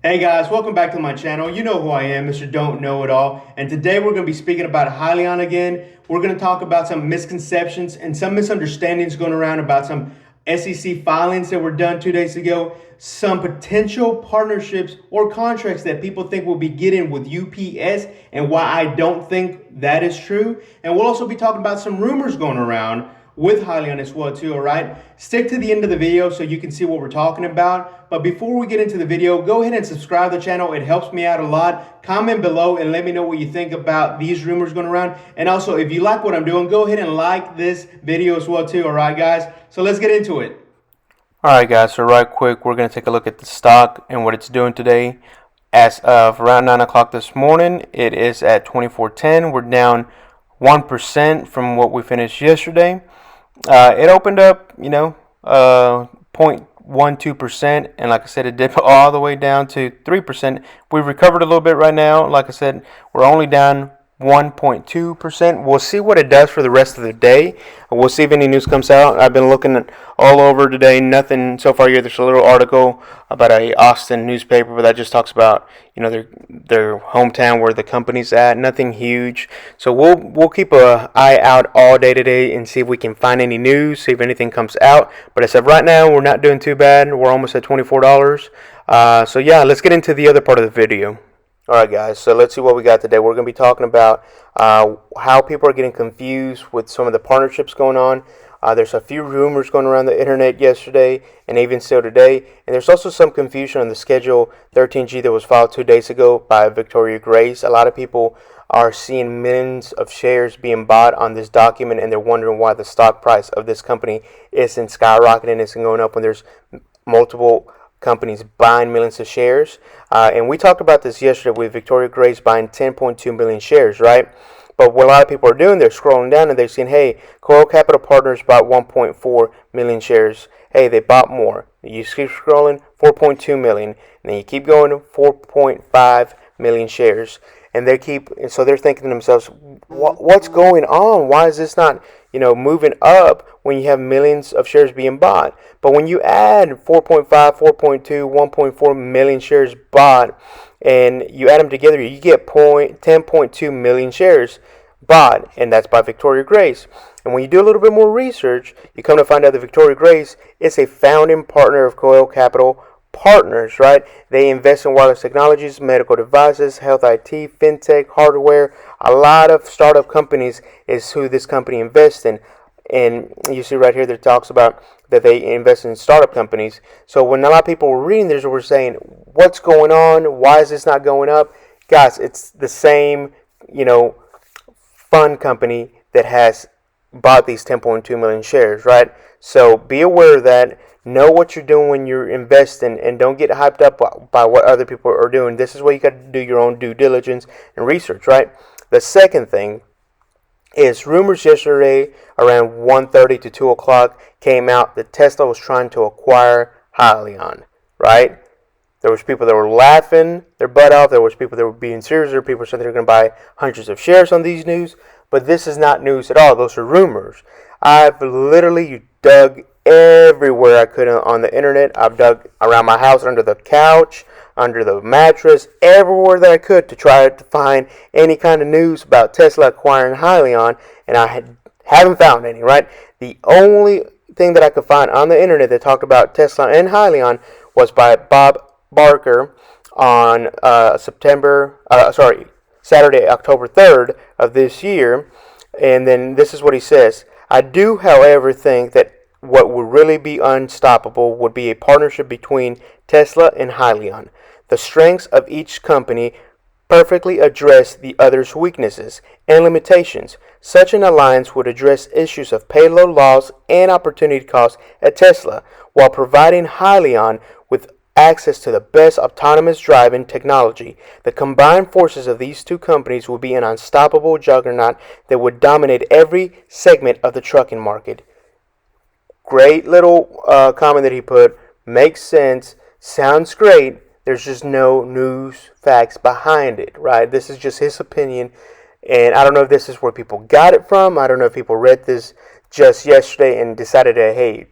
Hey guys, welcome back to my channel. You know who I am, Mr. Don't Know It All. And today we're going to be speaking about Hyliion again. We're going to talk about some misconceptions and some misunderstandings going around about some SEC filings that were done 2 days ago, some potential partnerships or contracts that people think will be getting with UPS and why I don't think that is true. And we'll also be talking about some rumors going around with Hyliion as well too, all right? Stick to the end of the video so you can see what we're talking about. But before we get into the video, go ahead and subscribe to the channel. It helps me out a lot. Comment below and let me know what you think about these rumors going around. And also, if you like what I'm doing, go ahead and like this video as well too, all right guys? So let's get into it. Alright guys, so right quick, we're going to take a look at the stock and what it's doing today. As of around 9 o'clock this morning, it is at 24.10. We're down 1% from what we finished yesterday. It opened up, 0.12%, and like I said, it dipped all the way down to 3%. We've recovered a little bit right now. Like I said, we're only down 1.2%. We'll see what it does for the rest of the day. We'll see if any news comes out. I've been looking all over today. Nothing so far yet. There's a little article about a Austin newspaper, but that just talks about their hometown where the company's at. Nothing huge. So we'll keep an eye out all day today and see if we can find any news, see if anything comes out. But as of right now, we're not doing too bad. We're almost at $24. So yeah, let's get into the other part of the video. Alright guys, so let's see what we got today. We're going to be talking about how people are getting confused with some of the partnerships going on. There's a few rumors going around the internet yesterday and even still today. And there's also some confusion on the Schedule 13G that was filed 2 days ago by Victoria Grace. A lot of people are seeing millions of shares being bought on this document, and they're wondering why the stock price of this company isn't skyrocketing, isn't going up when there's multiple companies buying millions of shares. And we talked about this yesterday with Victoria Grace buying 10.2 million shares, right? But what a lot of people are doing, they're scrolling down and they're seeing, hey, Coral Capital Partners bought 1.4 million shares. Hey, they bought more. You keep scrolling, 4.2 million. And then you keep going, 4.5 million shares. And so they're thinking to themselves, what's going on? Why is this not, moving up when you have millions of shares being bought? But when you add 4.5, 4.2, 1.4 million shares bought, and you add them together, you get 10.2 million shares bought, and that's by Victoria Grace. And when you do a little bit more research, you come to find out that Victoria Grace is a founding partner of Coral Capital Partners, right? They invest in wireless technologies, medical devices, health IT, fintech, hardware. A lot of startup companies is who this company invests in. And you see right here that it talks about that they invest in startup companies. So when a lot of people were reading this, we're saying, what's going on? Why is this not going up? Guys, it's the same, fund company that has bought these 10.2 million shares, right? So be aware of that. Know what you're doing when you're investing, and don't get hyped up by what other people are doing. This is where you got to do your own due diligence and research, right? The second thing is rumors yesterday around 1:30 to 2 o'clock came out that Tesla was trying to acquire Hyliion, right? There was people that were laughing their butt off. There was people that were being serious. There were people saying they're going to buy hundreds of shares on these news. But this is not news at all. Those are rumors. I've literally dug everywhere I could on the internet. I've dug around my house, under the couch, under the mattress, everywhere that I could to try to find any kind of news about Tesla acquiring Hyliion, and I haven't found any, right? The only thing that I could find on the internet that talked about Tesla and Hyliion was by Bob Barker on Saturday, October 3rd of this year. And then this is what he says. I do, however, think that what would really be unstoppable would be a partnership between Tesla and Hyliion. The strengths of each company perfectly address the other's weaknesses and limitations. Such an alliance would address issues of payload loss and opportunity costs at Tesla, while providing Hyliion with access to the best autonomous driving technology. The combined forces of these two companies would be an unstoppable juggernaut that would dominate every segment of the trucking market. Great little comment that he put. Makes sense. Sounds great. There's just no news facts behind it, right? This is just his opinion. And I don't know if this is where people got it from. I don't know if people read this just yesterday and decided to, hey,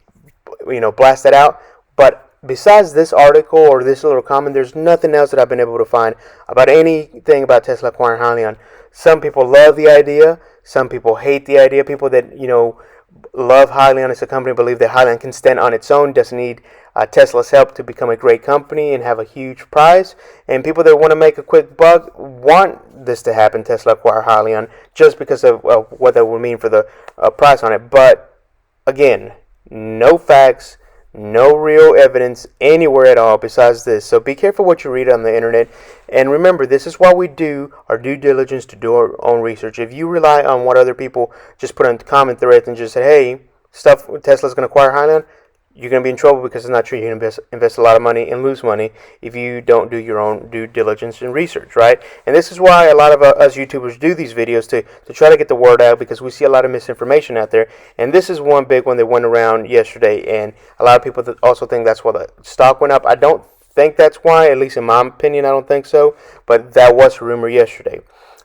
blast that out. But besides this article or this little comment, there's nothing else that I've been able to find about anything about Tesla acquiring Hyliion. Some people love the idea. Some people hate the idea. People that, love Hyliion as a company, believe that Hyliion can stand on its own, doesn't need Tesla's help to become a great company and have a huge prize. And people that want to make a quick buck want this to happen, Tesla acquire Hyliion, just because of what that would mean for the price on it. But again, no facts, no real evidence anywhere at all besides this. So be careful what you read on the internet. And remember, this is why we do our due diligence to do our own research. If you rely on what other people just put on comment threads and just say, hey, Tesla's going to acquire Hyliion, you're going to be in trouble because it's not true. You're going to invest a lot of money and lose money if you don't do your own due diligence and research, right? And this is why a lot of us YouTubers do these videos to try to get the word out, because we see a lot of misinformation out there. And this is one big one that went around yesterday, and a lot of people also think that's why the stock went up. I don't think that's why, at least in my opinion, I don't think so. But that was a rumor yesterday.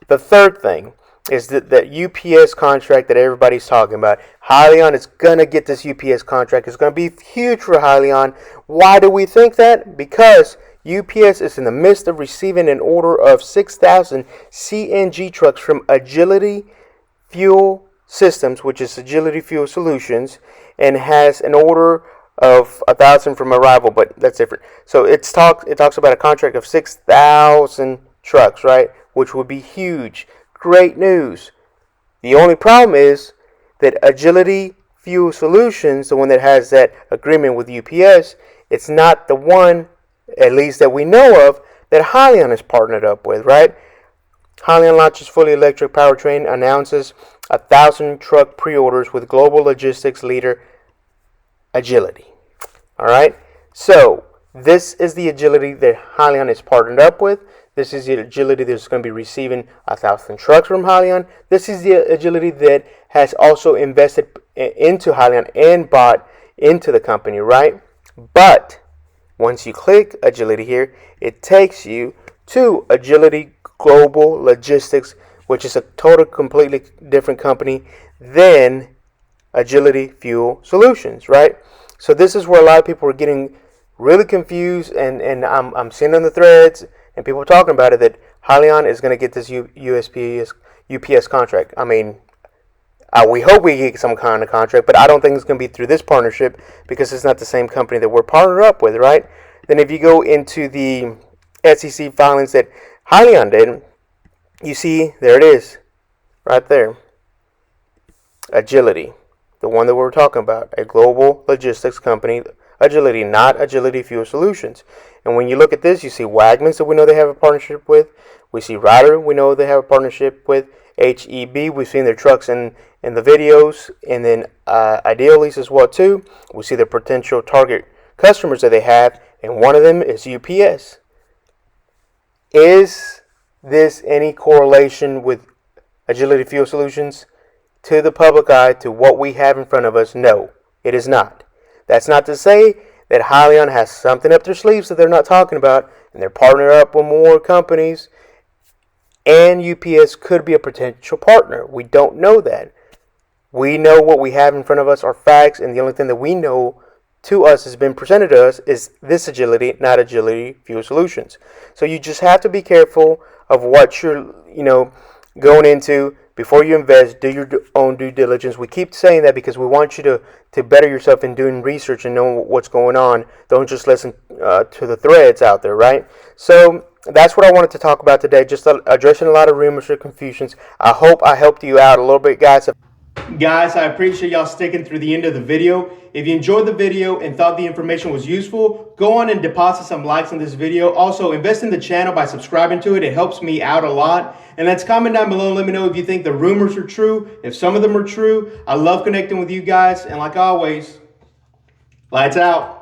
The third thing is that UPS contract that everybody's talking about. Hyliion is going to get this UPS contract. It's going to be huge for Hyliion. Why do we think that? Because UPS is in the midst of receiving an order of 6,000 CNG trucks from Agility Fuel Systems, which is Agility Fuel Solutions, and has an order of 1,000 from Arrival, but that's different. So it talks about a contract of 6,000 trucks, right? Which would be huge. Great news. The only problem is that Agility Fuel Solutions, the one that has that agreement with UPS, it's not the one, at least that we know of, that Hyliion is partnered up with, right? Hyliion launches fully electric powertrain, announces 1,000 truck pre-orders with global logistics leader Agility. All right? So, this is the Agility that Hyliion is partnered up with. This is the Agility that's going to be receiving 1,000 trucks from Hyliion. This is the Agility that has also invested into Hyliion and bought into the company, right? But once you click Agility here, it takes you to Agility Global Logistics, which is a completely different company than Agility Fuel Solutions, right? So this is where a lot of people are getting really confused, and I'm seeing on the threads and people talking about it that Hyliion is going to get this UPS contract. I mean, we hope we get some kind of contract, but I don't think it's going to be through this partnership because it's not the same company that we're partnered up with, right? Then if you go into the SEC filings that Hyliion did, you see, there it is, right there. Agility, the one that we're talking about, a global logistics company, Agility, not Agility Fuel Solutions. And when you look at this, you see Wagmans that we know they have a partnership with. We see Ryder, we know they have a partnership with. HEB, we've seen their trucks in the videos. And then Idealease as well too. We see the potential target customers that they have. And one of them is UPS. Is this any correlation with Agility Fuel Solutions? To the public eye, to what we have in front of us, no, it is not. That's not to say that Hyliion has something up their sleeves that they're not talking about, and they're partnering up with more companies, and UPS could be a potential partner. We don't know that. We know what we have in front of us are facts, and the only thing that we know to us has been presented to us is this Agility, not Agility Fuel Solutions. So you just have to be careful of what you're, going into. Before you invest, do your own due diligence. We keep saying that because we want you to better yourself in doing research and know what's going on. Don't just listen to the threads out there, right? So that's what I wanted to talk about today, just addressing a lot of rumors or confusions. I hope I helped you out a little bit, guys. Guys, I appreciate y'all sticking through the end of the video. If you enjoyed the video and thought the information was useful, go on and deposit some likes on this video. Also, invest in the channel by subscribing to it. It helps me out a lot. And let's comment down below and let me know if you think the rumors are true, if some of them are true. I love connecting with you guys. And like always, lights out.